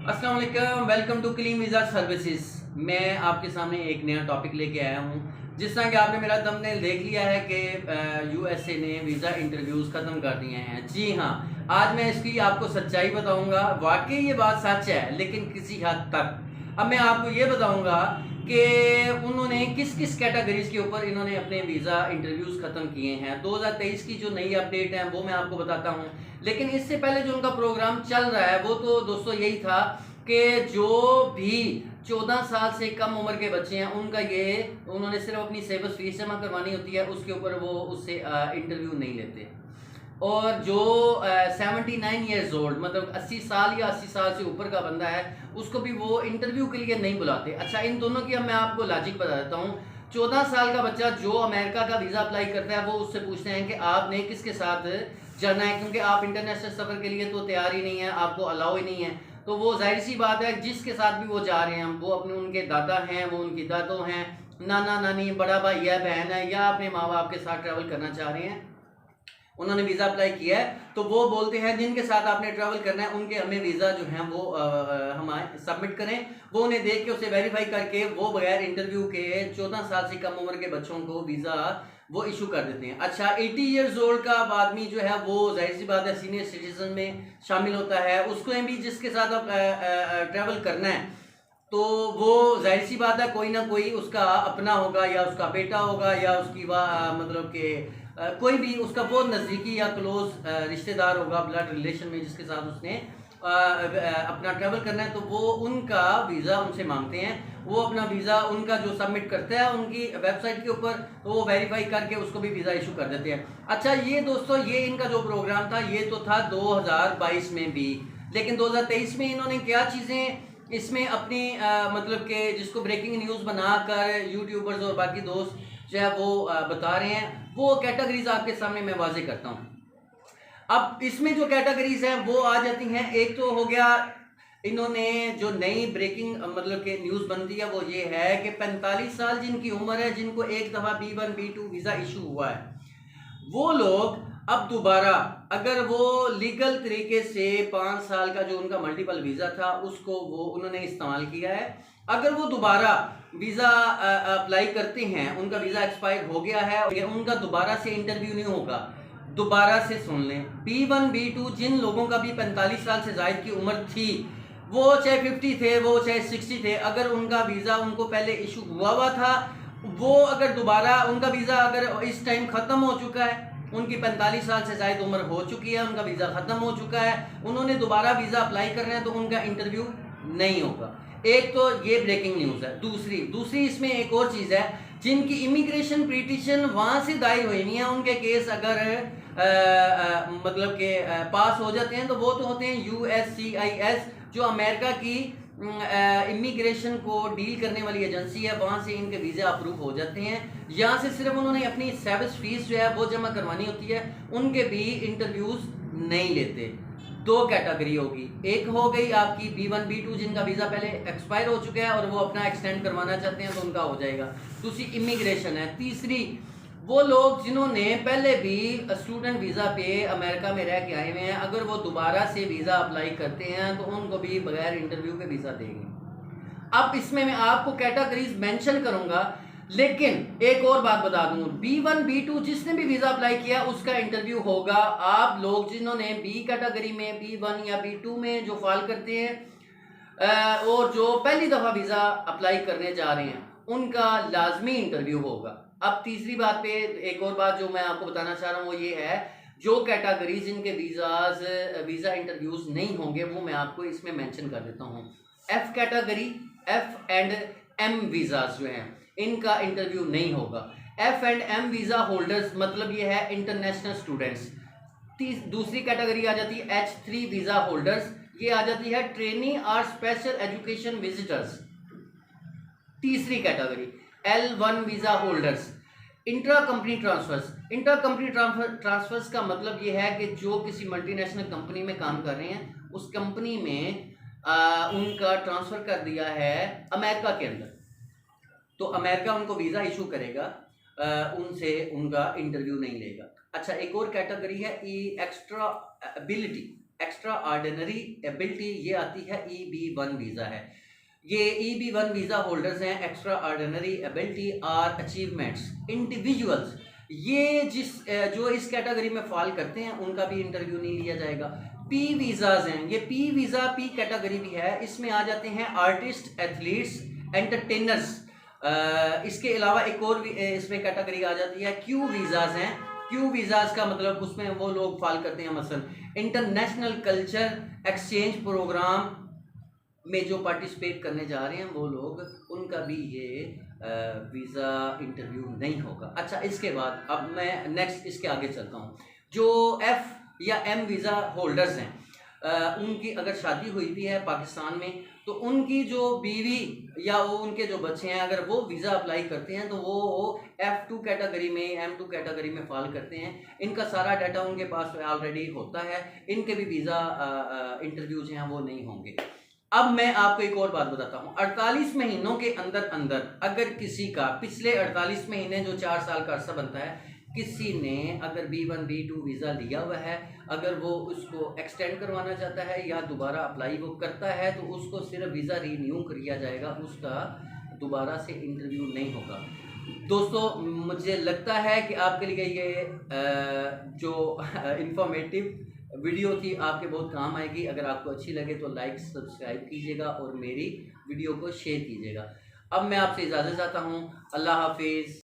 अस्सलाम वालेकुम, welcome to clean visa services. मैं आपके सामने एक नया टॉपिक लेके आया हूँ। जिस तरह कि आपने मेरा थंबनेल देख लिया है कि यूएसए ने वीज़ा इंटरव्यूज़ ख़त्म कर दिए हैं। जी हाँ, आज मैं इसकी आपको सच्चाई बताऊँगा। वाकई ये बात सच है, लेकिन किसी हद तक। अब मैं आपको ये बताऊँगा कि उन्होंने किस किस कैटेगरीज़ के ऊपर इन्होंने अपने वीज़ा इंटरव्यूज़ ख़त्म किए हैं। 2023 की जो नई अपडेट है वो मैं आपको बताता हूँ। लेकिन इससे पहले जो उनका प्रोग्राम चल रहा है वो तो दोस्तों यही था कि जो भी 14 साल से कम उम्र के बच्चे हैं उनका ये उन्होंने सिर्फ अपनी सेबस फीस जमा करवानी होती है, उसके ऊपर वो उससे इंटरव्यू नहीं लेते। और जो 79 ईयर्स ओल्ड मतलब 80 साल या 80 साल से ऊपर का बंदा है उसको भी वो इंटरव्यू के लिए नहीं बुलाते। अच्छा, इन दोनों की अब मैं आपको लॉजिक बता देता हूँ। 14 साल का बच्चा जो अमेरिका का वीज़ा अप्लाई करता है वो उससे पूछते हैं कि आपने किसके साथ जाना है, क्योंकि आप इंटरनेशनल सफ़र के लिए तो तैयार ही नहीं है, आपको अलाउ ही नहीं है। तो वो जाहिर सी बात है जिसके साथ भी वो जा रहे हैं, वो अपने उनके दादा हैं, वो उनकी दादों हैं, नाना नानी, बड़ा भाई या बहन है, या अपने माँ बाप के साथ ट्रैवल करना चाह रहे हैं, उन्होंने वीज़ा अप्लाई किया है, तो वो बोलते हैं जिनके साथ आपने ट्रैवल करना है उनके हमें वीज़ा जो है वो हमारे सबमिट करें। वो उन्हें देख के उसे वेरीफाई करके वो बगैर इंटरव्यू के 14 साल से कम उम्र के बच्चों को वीज़ा वो इशू कर देते हैं। अच्छा, 80 ईयर्स ओल्ड का आदमी जो है वो जाहिर सी बात है सीनियर सिटीजन में शामिल होता है। उसको भी जिसके साथ आप ट्रैवल करना है तो वो जाहिर सी बात है कोई ना कोई उसका अपना होगा, या उसका बेटा होगा, या उसकी मतलब कि कोई भी उसका बहुत नज़दीकी या क्लोज रिश्तेदार होगा ब्लड रिलेशन में, जिसके साथ उसने अपना ट्रैवल करना है। तो वो उनका वीज़ा उनसे मांगते हैं, वो अपना वीज़ा उनका जो सबमिट करता है उनकी वेबसाइट के ऊपर, तो वो वेरीफाई करके उसको भी वीज़ा इशू कर देते हैं। अच्छा, ये दोस्तों ये इनका जो प्रोग्राम था ये तो था 2022 में भी, लेकिन 2023 में इन्होंने क्या चीज़ें इसमें अपनी मतलब कि जिसको ब्रेकिंग न्यूज़ बनाकर यूट्यूबर्स और बाकी दोस्त जो है वो बता रहे हैं, वो कैटेगरीज आपके सामने मैं वाजे करता हूँ। अब इसमें जो कैटेगरीज हैं वो आ जाती हैं। एक तो हो गया इन्होंने जो नई ब्रेकिंग मतलब कि न्यूज़ बनती है वो ये है कि 45 साल जिनकी उम्र है, जिनको एक दफ़ा B1 B2 वीज़ा इशू हुआ है, वो लोग अब दोबारा अगर वो लीगल तरीके से 5 साल का जो उनका मल्टीपल वीज़ा था उसको वो उन्होंने इस्तेमाल किया है, अगर वो दोबारा वीज़ा अप्लाई करते हैं, उनका वीज़ा एक्सपायर हो गया है और उनका दोबारा से इंटरव्यू नहीं होगा। दोबारा से सुन लें, B1 B2 जिन लोगों का भी 45 साल से ज़ायद की उम्र थी, वो चाहे 50 थे, वो चाहे 60 थे, अगर उनका वीज़ा उनको पहले इशू हुआ था, वो अगर दोबारा उनका वीज़ा अगर इस टाइम ख़त्म हो चुका है, उनकी 45 साल से ज़ायद उम्र हो चुकी है, उनका वीज़ा ख़त्म हो चुका है, उन्होंने दोबारा वीज़ा अप्लाई करना है, तो उनका इंटरव्यू नहीं होगा। एक तो ये ब्रेकिंग न्यूज़ है। दूसरी इसमें एक और चीज़ है, जिनकी इमिग्रेशन पिटीशन वहाँ से दायर हुई नहीं है, उनके केस अगर मतलब कि पास हो जाते हैं तो वो तो होते हैं USCIS, जो अमेरिका की इमिग्रेशन को डील करने वाली एजेंसी है, वहाँ से इनके वीज़ा अप्रूव हो जाते हैं। यहाँ से सिर्फ उन्होंने अपनी सर्विस फीस जो है वो जमा करवानी होती है, उनके भी इंटरव्यूज़ नहीं लेते। दो कैटेगरी होगी, एक हो गई आपकी B1 B2 जिनका वीज़ा पहले एक्सपायर हो चुका है और वो अपना एक्सटेंड करवाना चाहते हैं तो उनका हो जाएगा। दूसरी इमिग्रेशन है। तीसरी वो लोग जिन्होंने पहले भी स्टूडेंट वीज़ा पे अमेरिका में रह के आए हुए हैं, अगर वो दोबारा से वीज़ा अप्लाई करते हैं तो उनको भी बगैर इंटरव्यू के वीज़ा देंगे। अब इसमें मैं आपको कैटेगरीज मेंशन करूंगा, लेकिन एक और बात बता दूं, B1 B2 जिसने भी वीज़ा अप्लाई किया उसका इंटरव्यू होगा। आप लोग जिन्होंने B कैटेगरी में B1 या B2 में जो फॉल करते हैं और जो पहली दफ़ा वीज़ा अप्लाई करने जा रहे हैं, उनका लाजमी इंटरव्यू होगा। अब तीसरी बात पे एक और बात जो मैं आपको बताना चाह रहा हूँ वो ये है, जो कैटेगरीज इनके वीज़ा इंटरव्यूज़ नहीं होंगे वो मैं आपको इसमें मेंशन कर देता हूँ। F category, F and M visas जो हैं इनका इंटरव्यू नहीं होगा। F and M visa holders मतलब ये है इंटरनेशनल स्टूडेंट्स। दूसरी कैटेगरी आ जाती है H3 वीज़ा होल्डर्स, ये आ जाती है ट्रेनिंग और स्पेशल एजुकेशन विजिटर्स। तीसरी category L1 visa holders. Intra company transfers का मतलब ये है कि जो किसी मल्टीनेशनल कंपनी में काम कर रहे हैं, उस कंपनी में उनका ट्रांसफ़र कर दिया है अमेरिका के अंदर, तो अमेरिका उनको वीज़ा इशू करेगा, उनसे उनका इंटरव्यू नहीं लेगा। अच्छा, एक और कैटेगरी है extra ability extra ordinary ability, ये आती है EB1 वीज़ा है। ये EB1 वीज़ा होल्डर्स हैं, एक्स्ट्रा ऑर्डिनरी एबिलिटी और अचीवमेंट्स इंडिविजुअल्स। ये जो इस कैटेगरी में फॉल करते हैं उनका भी इंटरव्यू नहीं लिया जाएगा। पी वीज़ाज हैं, ये पी वीज़ा पी कैटेगरी भी है, इसमें आ जाते हैं आर्टिस्ट, एथलीट्स, एंटरटेनर्स। इसके अलावा एक और भी इसमें कैटेगरी आ जाती है क्यू वीज़ाज हैं। क्यू वीज़ाज का मतलब उसमें वो लोग फॉल करते हैं, मसलन इंटरनेशनल कल्चर एक्सचेंज प्रोग्राम में जो पार्टिसिपेट करने जा रहे हैं वो लोग, उनका भी ये वीज़ा इंटरव्यू नहीं होगा। अच्छा, इसके बाद अब मैं नेक्स्ट इसके आगे चलता हूँ। जो F या M वीज़ा होल्डर्स हैं, उनकी अगर शादी हुई भी है पाकिस्तान में, तो उनकी जो बीवी या वो उनके जो बच्चे हैं, अगर वो वीज़ा अप्लाई करते हैं तो वो F2 कैटेगरी में, M2 कैटेगरी में फॉल करते हैं। इनका सारा डाटा उनके पास ऑलरेडी होता है, इनके भी वीज़ा इंटरव्यू जो हैं वो नहीं होंगे। अब मैं आपको एक और बात बताता हूँ। 48 महीनों के अंदर अंदर अगर किसी का पिछले 48 महीने, जो 4 साल का अर्सा बनता है, किसी ने अगर B1 B2 वीज़ा लिया हुआ है, अगर वो उसको एक्सटेंड करवाना चाहता है या दोबारा अप्लाई वो करता है, तो उसको सिर्फ वीज़ा रीन्यू किया जाएगा, उसका दोबारा से इंटरव्यू नहीं होगा। दोस्तों, मुझे लगता है कि आपके लिए ये जो इंफॉर्मेटिव वीडियो थी आपके बहुत काम आएगी। अगर आपको अच्छी लगे तो लाइक सब्सक्राइब कीजिएगा और मेरी वीडियो को शेयर कीजिएगा। अब मैं आपसे इजाज़त चाहता हूँ। अल्लाह हाफिज़।